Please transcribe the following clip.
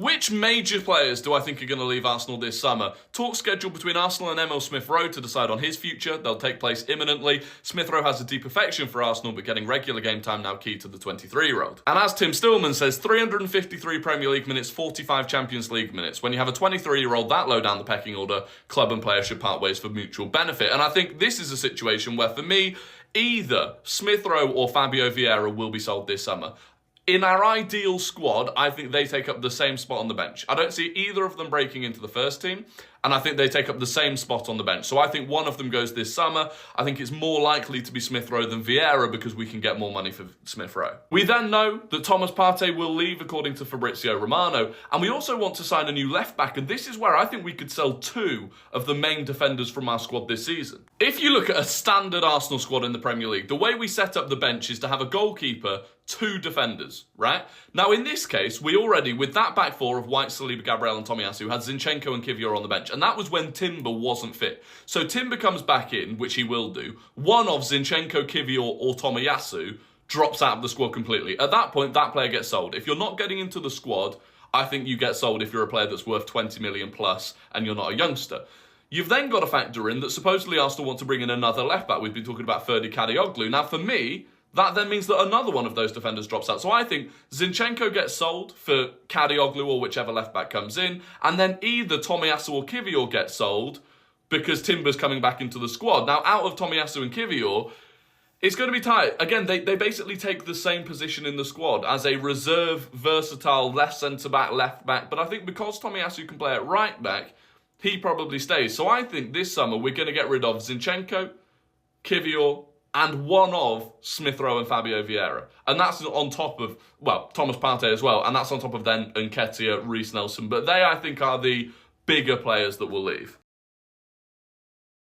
Which major players do I think are going to leave Arsenal this summer? Talks scheduled between Arsenal and Emil Smith-Rowe to decide on his future. They'll take place imminently. Smith-Rowe has a deep affection for Arsenal, but getting regular game time now key to the 23-year-old. And as Tim Stillman says, 353 Premier League minutes, 45 Champions League minutes. When you have a 23-year-old that low down the pecking order, club and player should part ways for mutual benefit. And I think this is a situation where, for me, either Smith-Rowe or Fabio Vieira will be sold this summer. In our ideal squad, I think they take up the same spot on the bench. I don't see either of them breaking into the first team, and I think they take up the same spot on the bench. So I think one of them goes this summer. I think it's more likely to be Smith-Rowe than Vieira because we can get more money for Smith-Rowe. We then know that Thomas Partey will leave, according to Fabrizio Romano, and we also want to sign a new left-back, and this is where I think we could sell two of the main defenders from our squad this season. If you look at a standard Arsenal squad in the Premier League, the way we set up the bench is to have a goalkeeper, two defenders, right? Now, in this case, we already, with that back four of White, Saliba, Gabriel and Tomiyasu, had Zinchenko and Kiwior on the bench. And that was when Timber wasn't fit. So Timber comes back in, which he will do. One of Zinchenko, Kiwior or Tomiyasu drops out of the squad completely. At that point, that player gets sold. If you're not getting into the squad, I think you get sold if you're a player that's worth 20 million plus and you're not a youngster. You've then got to factor in that supposedly Arsenal want to bring in another left-back. We've been talking about Ferdi Kadioglu. Now, for me, that then means that another one of those defenders drops out. So I think Zinchenko gets sold for Kadioglu or whichever left-back comes in, and then either Tomiyasu or Kiwior gets sold because Timber's coming back into the squad. Now, out of Tomiyasu and Kiwior, it's going to be tight. Again, they basically take the same position in the squad as a reserve, versatile, left centre-back, left-back. But I think because Tomiyasu can play at right-back, he probably stays. So I think this summer we're going to get rid of Zinchenko, Kiwior, and one of Smith-Rowe and Fabio Vieira. And that's on top of, well, Thomas Partey as well, and that's on top of then Nketiah, Reece Nelson. But they, I think, are the bigger players that will leave.